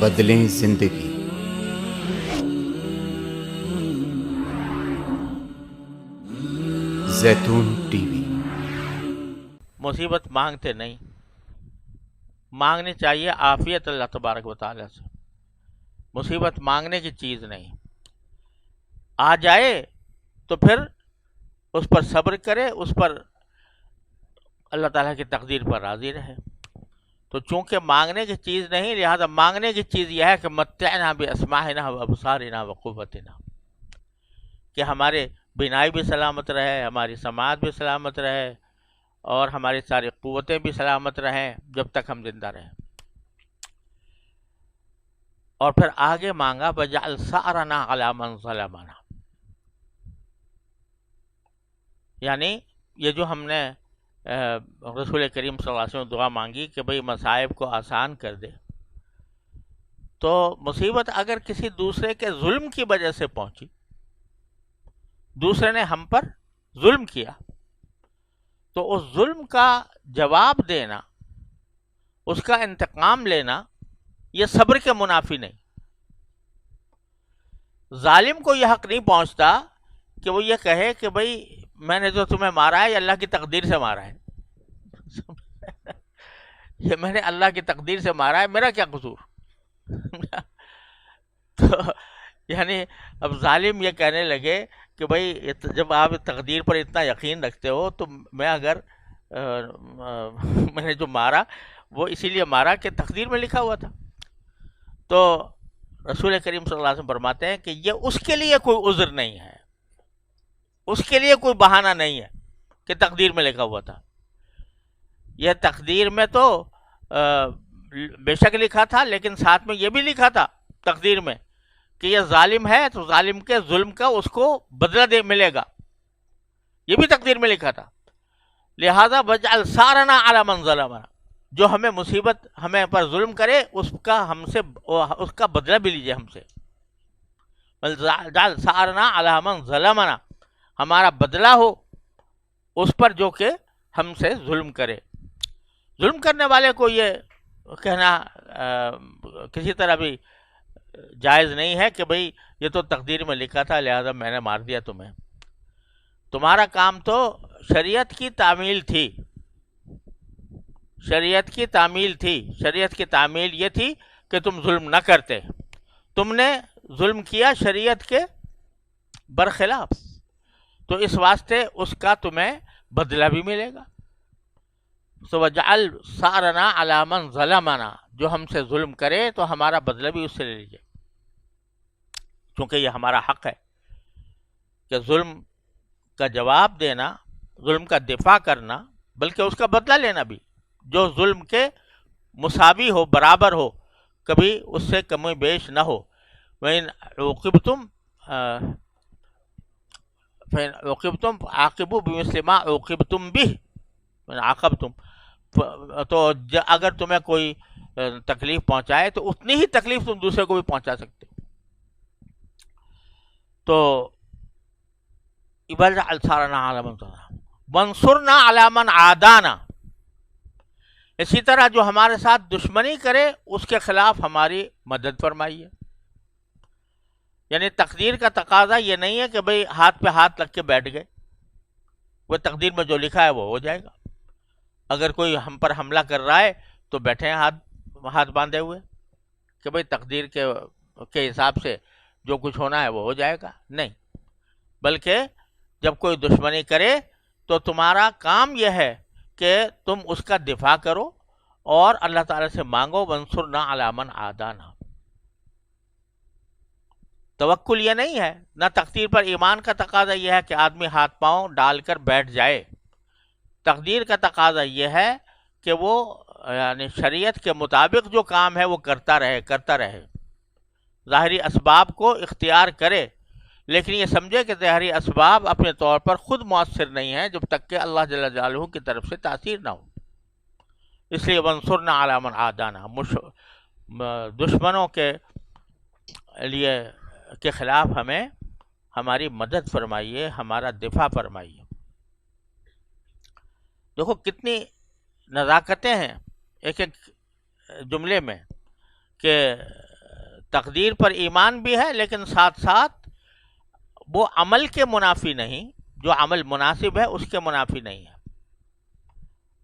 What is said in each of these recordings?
بدلیں زندگی۔ زیتون ٹی وی۔ مصیبت مانگتے نہیں، مانگنی چاہیے عافیت اللہ تبارک و تعالیٰ سے۔ مصیبت مانگنے کی چیز نہیں، آ جائے تو پھر اس پر صبر کرے، اس پر اللہ تعالیٰ کی تقدیر پر راضی رہے۔ تو چونکہ مانگنے کی چیز نہیں، لہذا مانگنے کی چیز یہ ہے کہ متعنا باسماعنا وابصارنا وقوتنا، کہ ہمارے بینائی بھی سلامت رہے، ہماری سماعت بھی سلامت رہے، اور ہماری ساری قوتیں بھی سلامت رہیں جب تک ہم زندہ رہیں۔ اور پھر آگے مانگا وَجَعَلْ ثَأْرَنَا عَلَىٰ مَنْ ظَلَمَنَا، یعنی یہ جو ہم نے رسول کریم صلی اللہ علیہ وسلم دعا مانگی کہ بھئی مصائب کو آسان کر دے، تو مصیبت اگر کسی دوسرے کے ظلم کی وجہ سے پہنچی، دوسرے نے ہم پر ظلم کیا، تو اس ظلم کا جواب دینا، اس کا انتقام لینا، یہ صبر کے منافی نہیں۔ ظالم کو یہ حق نہیں پہنچتا کہ وہ یہ کہے کہ بھئی میں نے جو تمہیں مارا ہے یہ اللہ کی تقدیر سے مارا ہے، یہ میں نے اللہ کی تقدیر سے مارا ہے، میرا کیا قصور؟ تو یعنی اب ظالم یہ کہنے لگے کہ بھئی جب آپ تقدیر پر اتنا یقین رکھتے ہو تو میں اگر میں نے جو مارا وہ اسی لیے مارا کہ تقدیر میں لکھا ہوا تھا۔ تو رسول کریم صلی اللہ علیہ وسلم فرماتے ہیں کہ یہ اس کے لیے کوئی عذر نہیں ہے، اس کے لیے کوئی بہانہ نہیں ہے کہ تقدیر میں لکھا ہوا تھا۔ یہ تقدیر میں تو بے شک لکھا تھا، لیکن ساتھ میں یہ بھی لکھا تھا تقدیر میں کہ یہ ظالم ہے تو ظالم کے ظلم کا اس کو بدلہ ملے گا، یہ بھی تقدیر میں لکھا تھا۔ لہذا وَجْعَلْ ثَأْرَنَا عَلَىٰ مَنْ ظَلَمَنَا، جو ہمیں مصیبت ہمیں پر ظلم کرے اس کا بدلہ بھی لیجیے ہم سے۔ وَجْعَلْ ثَأْرَنَا عَلَىٰ مَنْ ظَلَمَنَا، ہمارا بدلہ ہو اس پر جو کہ ہم سے ظلم کرے۔ ظلم کرنے والے کو یہ کہنا کسی طرح بھی جائز نہیں ہے کہ بھئی یہ تو تقدیر میں لکھا تھا لہذا میں نے مار دیا تمہیں۔ تمہارا کام تو شریعت کی تعمیل تھی، شریعت کی تعمیل تھی، شریعت کی تعمیل یہ تھی کہ تم ظلم نہ کرتے، تم نے ظلم کیا شریعت کے برخلاف، تو اس واسطے اس کا تمہیں بدلہ بھی ملے گا۔ تو وَجْعَلْ ثَأْرَنَا عَلَىٰ مَنْ ظَلَمَنَا، جو ہم سے ظلم کرے تو ہمارا بدلہ بھی اس سے لے لیجیے، کیونکہ یہ ہمارا حق ہے کہ ظلم کا جواب دینا، ظلم کا دفاع کرنا، بلکہ اس کا بدلہ لینا بھی، جو ظلم کے مساوی ہو، برابر ہو، کبھی اس سے کم و بیش نہ ہو۔ وَإِنْ عُوقِبْتُمْ فَإِنْ عُوقِبْتُمْ فَعَاقِبُوا بِمِثْلِ مَا عُوقِبْتُمْ بِهِ وَإِنْ عَاقَبْتُمْ، تو اگر تمہیں کوئی تکلیف پہنچائے تو اتنی ہی تکلیف تم دوسرے کو بھی پہنچا سکتے ہو۔ تو وَجْعَلْ ثَأْرَنَا عَلَىٰ مَنْ ظَلَمَنَا وَانصُرْنَا عَلَىٰ مَنْ عَادَانَا، اسی طرح جو ہمارے ساتھ دشمنی کرے اس کے خلاف ہماری مدد فرمائیے۔ یعنی تقدیر کا تقاضا یہ نہیں ہے کہ بھئی ہاتھ پہ ہاتھ رکھ کے بیٹھ گئے، وہ تقدیر میں جو لکھا ہے وہ ہو جائے گا۔ اگر کوئی ہم پر حملہ کر رہا ہے تو بیٹھے ہیں ہاتھ باندھے ہوئے کہ بھئی تقدیر کے حساب سے جو کچھ ہونا ہے وہ ہو جائے گا، نہیں، بلکہ جب کوئی دشمنی کرے تو تمہارا کام یہ ہے کہ تم اس کا دفاع کرو اور اللہ تعالیٰ سے مانگو وَانصُرْنَا عَلَىٰ مَنْ عَادَانَا۔ توکل یہ نہیں ہے، نہ تقدیر پر ایمان کا تقاضا یہ ہے کہ آدمی ہاتھ پاؤں ڈال کر بیٹھ جائے۔ تقدیر کا تقاضا یہ ہے کہ وہ یعنی شریعت کے مطابق جو کام ہے وہ کرتا رہے، ظاہری اسباب کو اختیار کرے، لیکن یہ سمجھے کہ ظاہری اسباب اپنے طور پر خود مؤثر نہیں ہیں جب تک کہ اللہ جل جلالہ کی طرف سے تاثیر نہ ہو۔ اس لیے وَانصُرْنَا عَلَىٰ مَنْ عَادَانَا، دشمنوں کے لیے کے خلاف ہمیں ہماری مدد فرمائیے، ہمارا دفاع فرمائیے۔ دیکھو کتنی نزاکتیں ہیں ایک ایک جملے میں، کہ تقدیر پر ایمان بھی ہے لیکن ساتھ ساتھ وہ عمل کے منافی نہیں، جو عمل مناسب ہے اس کے منافی نہیں ہے۔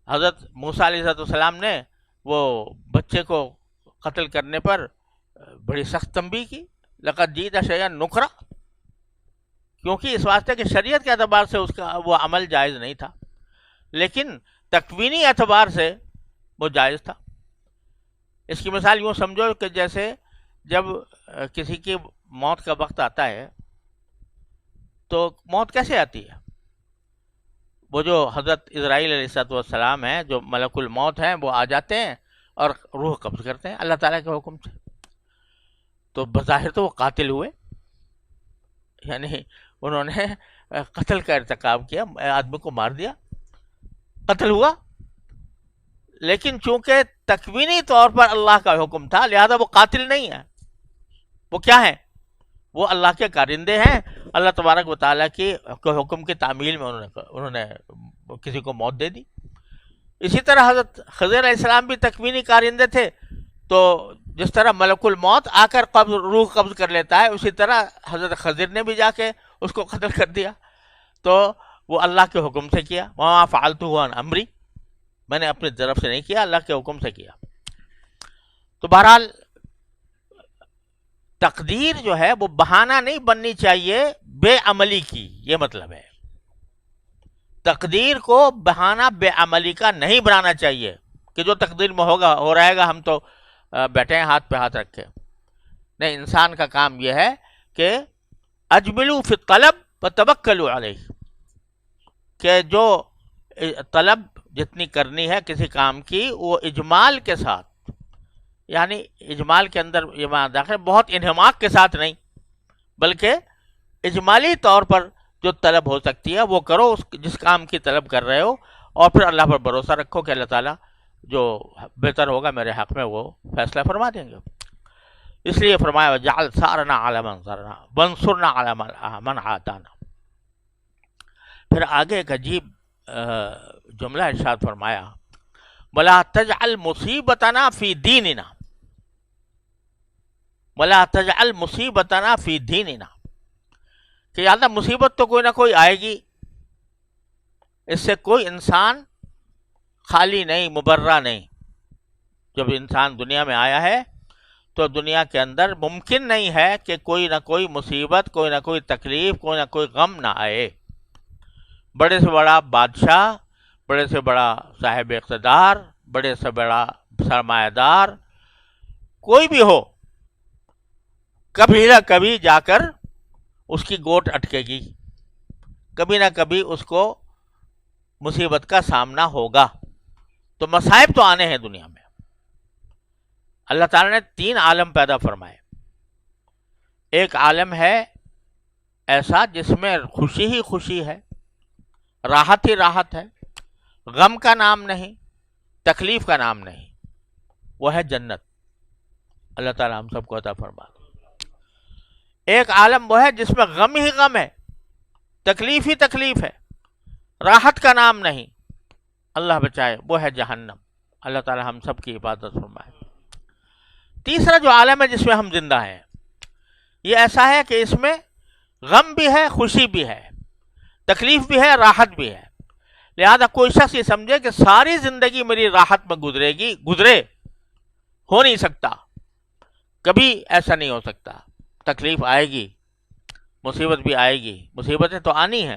حضرت موسیٰ علیہ السلام نے وہ بچے کو قتل کرنے پر بڑی سخت تنبیہ کی، لقد جئت شیئا نکرا، کیونکہ اس واسطے کہ شریعت کے اعتبار سے اس کا وہ عمل جائز نہیں تھا، لیکن تکوینی اعتبار سے وہ جائز تھا۔ اس کی مثال یوں سمجھو کہ جیسے جب کسی کی موت کا وقت آتا ہے تو موت کیسے آتی ہے؟ وہ جو حضرت اسرائیل علیہ السلام ہیں، جو ملک الموت ہیں، وہ آ جاتے ہیں اور روح قبض کرتے ہیں اللہ تعالیٰ کے حکم سے۔ تو بظاہر تو وہ قاتل ہوئے، یعنی انہوں نے قتل کا ارتکاب کیا، آدمی کو مار دیا، قتل ہوا، لیکن چونکہ تکوینی طور پر اللہ کا حکم تھا لہذا وہ قاتل نہیں ہے۔ وہ کیا ہیں؟ وہ اللہ کے کارندے ہیں، اللہ تبارک و تعالیٰ کے حکم کی تعمیل میں انہوں نے کسی کو موت دے دی۔ اسی طرح حضرت خضر علیہ السلام بھی تکوینی کارندے تھے، تو جس طرح ملک الموت آ کر روح قبض کر لیتا ہے، اسی طرح حضرت خضر نے بھی جا کے اس کو قتل کر دیا، تو وہ اللہ کے حکم سے کیا۔ وَمَا فَعَلْتُهُ عَنْ أَمْرِي، میں نے اپنی طرف سے نہیں کیا، اللہ کے حکم سے کیا۔ تو بہرحال تقدیر جو ہے وہ بہانہ نہیں بننی چاہیے بے عملی کی، یہ مطلب ہے۔ تقدیر کو بہانہ بے عملی کا نہیں بنانا چاہیے کہ جو تقدیر میں ہوگا ہو رہے گا، ہم تو بیٹھے ہیں ہاتھ پہ ہاتھ رکھے۔ نہیں، انسان کا کام یہ ہے کہ اجملوا فی الطلب وتوکلوا علیہ، کہ جو طلب جتنی کرنی ہے کسی کام کی وہ اجمال کے ساتھ، یعنی اجمال کے اندر یہ معنی داخل بہت انہماک کے ساتھ نہیں، بلکہ اجمالی طور پر جو طلب ہو سکتی ہے وہ کرو، جس کام کی طلب کر رہے ہو، اور پھر اللہ پر بھروسہ رکھو کہ اللہ تعالیٰ جو بہتر ہوگا میرے حق میں وہ فیصلہ فرما دیں گے۔ اس لیے فرمایا وَجَعَلْ ثَأْرَنَا عَلَى مَنْ ثَأْرَنَا وَانصُرْنَا عَلَى مَنْ عَادَانَا۔ پھر آگے ایک عجیب جملہ ارشاد فرمایا وَلَا تَجْعَلْ مُصِيبَتَنَا فِي دِينِنَا، وَلَا تَجْعَلْ مُصِيبَتَنَا فِي دِينِنَا، کہ یا اللہ مصیبت تو کوئی نہ کوئی آئے گی، اس سے کوئی انسان خالی نہیں، مبرہ نہیں۔ جب انسان دنیا میں آیا ہے تو دنیا کے اندر ممکن نہیں ہے کہ کوئی نہ کوئی مصیبت، کوئی نہ کوئی تکلیف، کوئی نہ کوئی غم نہ آئے۔ بڑے سے بڑا بادشاہ، بڑے سے بڑا صاحب اقتدار، بڑے سے بڑا سرمایہ دار، کوئی بھی ہو، کبھی نہ کبھی جا کر اس کی گوٹ اٹکے گی، کبھی نہ کبھی اس کو مصیبت کا سامنا ہوگا۔ تو مصائب تو آنے ہیں دنیا میں۔ اللہ تعالیٰ نے 3 عالم پیدا فرمائے۔ ایک عالم ہے ایسا جس میں خوشی ہی خوشی ہے، راحت ہی راحت ہے، غم کا نام نہیں، تکلیف کا نام نہیں، وہ ہے جنت۔ اللہ تعالیٰ ہم سب کو عطا فرما۔ ایک عالم وہ ہے جس میں غم ہی غم ہے، تکلیف ہی تکلیف ہے، راحت کا نام نہیں، اللہ بچائے، وہ ہے جہنم۔ اللہ تعالیٰ ہم سب کی حفاظت فرمائے۔ تیسرا جو عالم ہے جس میں ہم زندہ ہیں، یہ ایسا ہے کہ اس میں غم بھی ہے، خوشی بھی ہے، تکلیف بھی ہے، راحت بھی ہے۔ لہذا کوئی شخص یہ سمجھے کہ ساری زندگی میری راحت میں گزرے، ہو نہیں سکتا، کبھی ایسا نہیں ہو سکتا۔ تکلیف آئے گی، مصیبت بھی آئے گی، مصیبتیں تو آنی ہیں،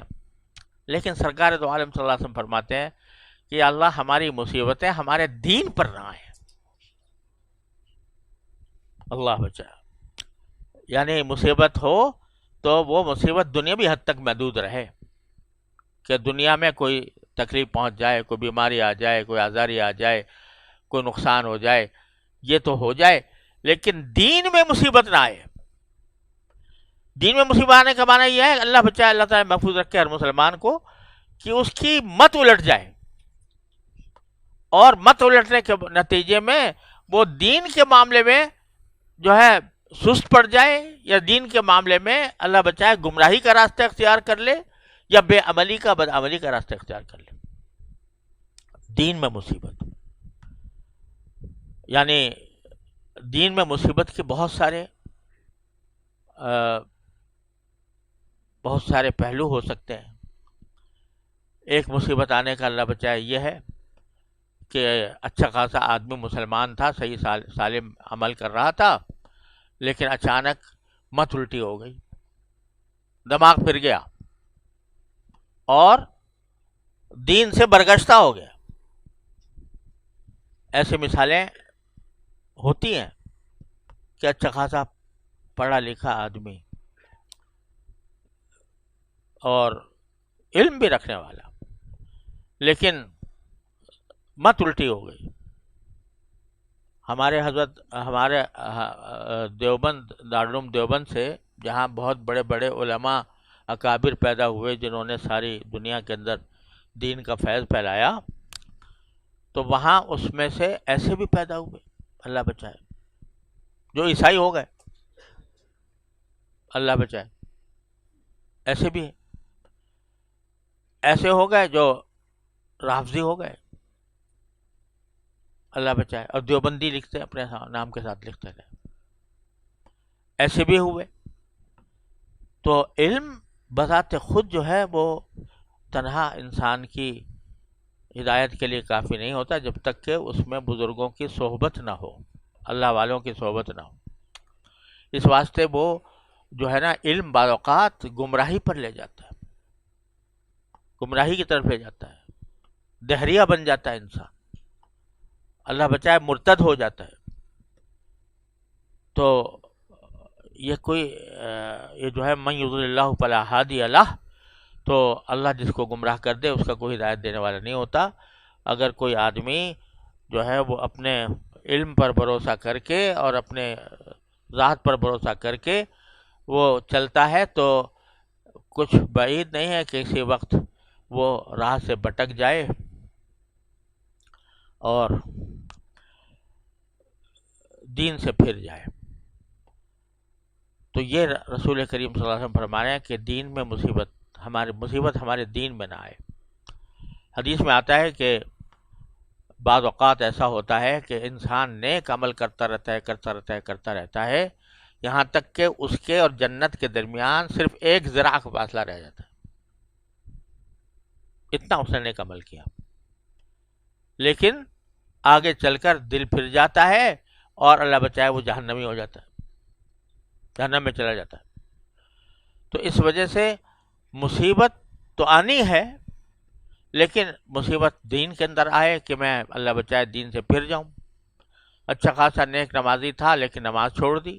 لیکن سرکار دو عالم صلی اللہ علیہ وسلم فرماتے ہیں کہ اللہ ہماری مصیبتیں ہمارے دین پر نہ آئیں۔ اللہ بچا، یعنی مصیبت ہو تو وہ مصیبت دنیاوی حد تک محدود رہے، کہ دنیا میں کوئی تکلیف پہنچ جائے، کوئی بیماری آ جائے، کوئی آزاری آ جائے، کوئی نقصان ہو جائے، یہ تو ہو جائے، لیکن دین میں مصیبت نہ آئے۔ دین میں مصیبت آنے کا معنی یہ ہے اللہ بچائے، اللہ تعالیٰ محفوظ رکھے ہر مسلمان کو، کہ اس کی مت الٹ جائے، اور مت الٹنے کے نتیجے میں وہ دین کے معاملے میں جو ہے سست پڑ جائے، یا دین کے معاملے میں اللہ بچائے گمراہی کا راستہ اختیار کر لے، یا بے عملی کا بد عملی کا راستہ اختیار کر لے۔ دین میں مصیبت، یعنی دین میں مصیبت کے بہت سارے بہت سارے پہلو ہو سکتے ہیں. ایک مصیبت آنے کا اللہ بچائے یہ ہے کہ اچھا خاصا آدمی مسلمان تھا، صحیح سالم عمل کر رہا تھا، لیکن اچانک مت الٹی ہو گئی، دماغ پھر گیا اور دین سے برگشتہ ہو گیا. ایسی مثالیں ہوتی ہیں کہ اچھا خاصا پڑھا لکھا آدمی اور علم بھی رکھنے والا، لیکن مت الٹی ہو گئی. ہمارے دیوبند، دارالعلوم دیوبند سے، جہاں بہت بڑے بڑے علماء اکابر پیدا ہوئے جنہوں نے ساری دنیا کے اندر دین کا فیض پھیلایا، تو وہاں اس میں سے ایسے بھی پیدا ہوئے، اللہ بچائے، جو عیسائی ہو گئے، اللہ بچائے. ایسے بھی ہیں، ایسے ہو گئے جو رافضی ہو گئے، اللہ بچائے، اور دیوبندی لکھتے اپنے نام کے ساتھ لکھتے رہے. ایسے بھی ہوئے. تو علم بذات خود جو ہے وہ تنہا انسان کی ہدایت کے لیے کافی نہیں ہوتا، جب تک کہ اس میں بزرگوں کی صحبت نہ ہو، اللہ والوں کی صحبت نہ ہو. اس واسطے وہ جو ہے نا، علم بعض اوقات گمراہی پر لے جاتا ہے، گمراہی کی طرف لے جاتا ہے، دہریہ بن جاتا ہے انسان، اللہ بچائے مرتد ہو جاتا ہے. تو یہ کوئی یہ جو ہے من یضلل اللہ فلا ہادی لہ، تو اللہ جس کو گمراہ کر دے اس کا کوئی ہدایت دینے والا نہیں ہوتا. اگر کوئی آدمی جو ہے وہ اپنے علم پر بھروسہ کر کے اور اپنے ذات پر بھروسہ کر کے وہ چلتا ہے تو کچھ بعید نہیں ہے کہ کسی وقت وہ راہ سے بھٹک جائے اور دین سے پھر جائے. تو یہ رسول کریم صلی اللہ علیہ وسلم فرما رہے ہیں کہ دین میں مصیبت ہمارے دین میں نہ آئے. حدیث میں آتا ہے کہ بعض اوقات ایسا ہوتا ہے کہ انسان نیک عمل کرتا رہتا ہے یہاں تک کہ اس کے اور جنت کے درمیان صرف ایک ذراع کا فاصلہ رہ جاتا ہے، اتنا اس نے نیک عمل کیا، لیکن آگے چل کر دل پھر جاتا ہے اور اللہ بچائے وہ جہنمی ہو جاتا ہے، جہنم میں چلا جاتا ہے. تو اس وجہ سے مصیبت تو آنی ہے، لیکن مصیبت دین کے اندر آئے کہ میں اللہ بچائے دین سے پھر جاؤں. اچھا خاصا نیک نمازی تھا لیکن نماز چھوڑ دی،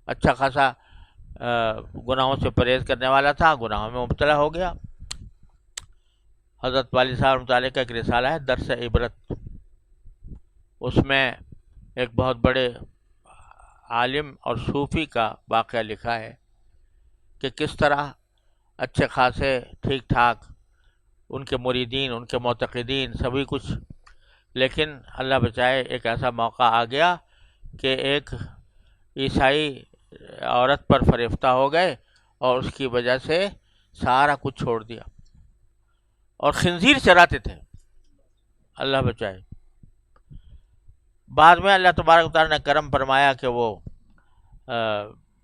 اچھا خاصا گناہوں سے پرہیز کرنے والا تھا، گناہوں میں مبتلا ہو گیا. حضرت والی صاحب رحمۃ اللہ علیہ کا ایک رسالہ ہے درس عبرت، اس میں ایک بہت بڑے عالم اور صوفی کا واقعہ لکھا ہے کہ کس طرح اچھے خاصے ٹھیک ٹھاک ان کے مریدین، ان کے معتقدین سبھی کچھ، لیکن اللہ بچائے ایک ایسا موقع آ گیا کہ ایک عیسائی عورت پر فریفتہ ہو گئے اور اس کی وجہ سے سارا کچھ چھوڑ دیا، اور خنزیر چراتے تھے، اللہ بچائے. بعد میں اللہ تبارک و تعالیٰ نے کرم فرمایا کہ وہ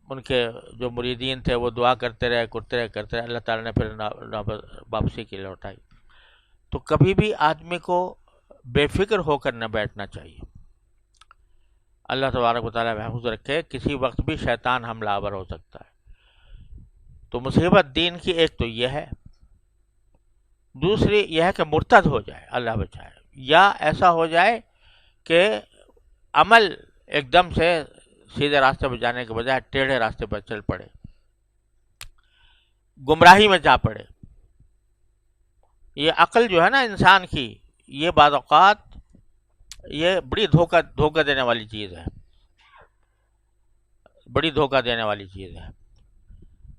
ان کے جو مریدین تھے وہ دعا کرتے رہے، اللہ تعالیٰ نے پھر واپسی کی لوٹائی. تو کبھی بھی آدمی کو بے فکر ہو کر نہ بیٹھنا چاہیے. اللہ تبارک و تعالیٰ محفوظ رکھے، کسی وقت بھی شیطان حملہ آور ہو سکتا ہے. تو مصیبت دین کی ایک تو یہ ہے، دوسری یہ ہے کہ مرتد ہو جائے، اللہ بچائے، یا ایسا ہو جائے کہ عمل ایک دم سے سیدھے راستے پہ جانے کے بجائے ٹیڑھے راستے پر چل پڑے، گمراہی میں جا پڑے. یہ عقل جو ہے نا انسان کی، یہ بعض اوقات یہ بڑی دھوکہ دینے والی چیز ہے، بڑی دھوکہ دینے والی چیز ہے.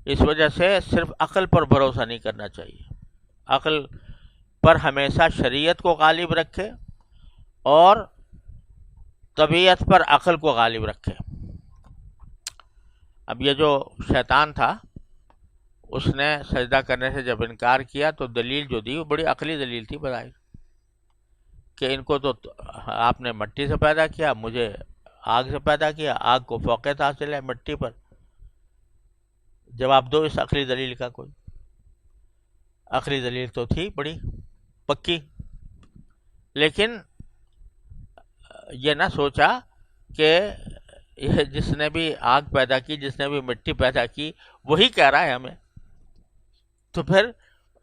اس وجہ سے صرف عقل پر بھروسہ نہیں کرنا چاہیے، عقل پر ہمیشہ شریعت کو غالب رکھے اور طبیعت پر عقل کو غالب رکھے. اب یہ جو شیطان تھا اس نے سجدہ کرنے سے جب انکار کیا تو دلیل جو دی وہ بڑی عقلی دلیل تھی بظاہر، کہ ان کو تو آپ نے مٹی سے پیدا کیا، مجھے آگ سے پیدا کیا، آگ کو فوقیت حاصل ہے مٹی پر، جواب دو اس عقلی دلیل کا کوئی. عقلی دلیل تو تھی بڑی پکی، لیکن یہ نہ سوچا کہ یہ جس نے بھی آگ پیدا کی، جس نے بھی مٹی پیدا کی، وہی کہہ رہا ہے ہمیں، تو پھر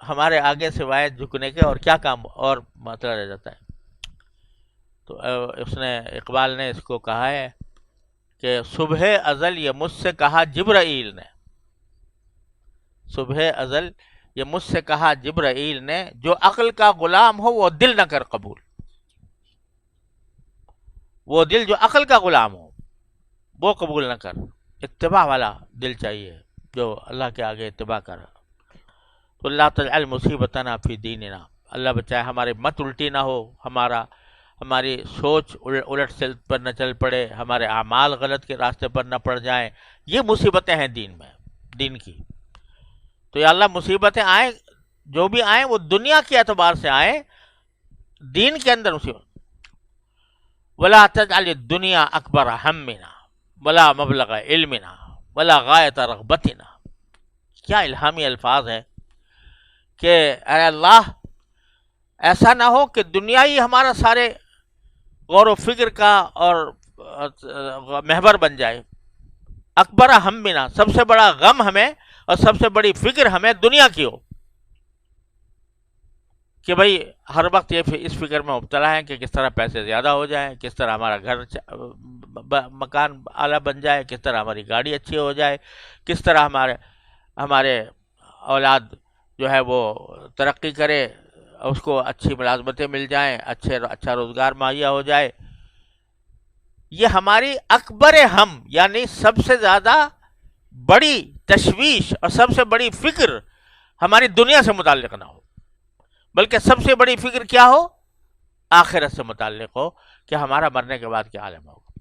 ہمارے آگے سوائے جھکنے کے اور کیا کام اور مسئلہ رہ جاتا ہے. تو اس نے اقبال نے اس کو کہا ہے کہ صبح ازل یہ مجھ سے کہا جبرائیل نے، صبح ازل یہ مجھ سے کہا جبرائیل نے، جو عقل کا غلام ہو وہ دل نہ کر قبول. وہ دل جو عقل کا غلام ہو وہ قبول نہ کر، اتباع والا دل چاہیے جو اللہ کے آگے اتباع کر. تو اللہ تجعل مصیبتنا فی دیننا، اللہ بچائے ہمارے مت الٹی نہ ہو، ہماری سوچ الٹ سلٹ پر نہ چل پڑے، ہمارے اعمال غلط کے راستے پر نہ پڑ جائیں. یہ مصیبتیں ہیں دین میں، دین کی. تو یا اللہ مصیبتیں آئیں، جو بھی آئیں وہ دنیا کے اعتبار سے آئیں، دین کے اندر مصیبت. ولا تجعل الدنیا اکبر ہمنا ولا مبلغ علمنا ولا غایت رغبتنا. کیا الہامی الفاظ ہے کہ اے اللہ ایسا نہ ہو کہ دنیا ہی ہمارا سارے غور و فکر کا اور محور بن جائے. اکبر ہمنا، سب سے بڑا غم ہمیں اور سب سے بڑی فکر ہمیں دنیا کی ہو، کہ بھئی ہر وقت یہ اس فکر میں مبتلا ہے کہ کس طرح پیسے زیادہ ہو جائیں، کس طرح ہمارا گھر مکان اعلیٰ بن جائے، کس طرح ہماری گاڑی اچھی ہو جائے، کس طرح ہمارے اولاد جو ہے وہ ترقی کرے، اس کو اچھی ملازمتیں مل جائیں، اچھا روزگار مہیا ہو جائے. یہ ہماری اکبر ہم، یعنی سب سے زیادہ بڑی تشویش اور سب سے بڑی فکر ہماری دنیا سے متعلق نہ ہو، بلکہ سب سے بڑی فکر کیا ہو؟ آخرت سے متعلق ہو، کہ ہمارا مرنے کے بعد کیا عالم ہوگا.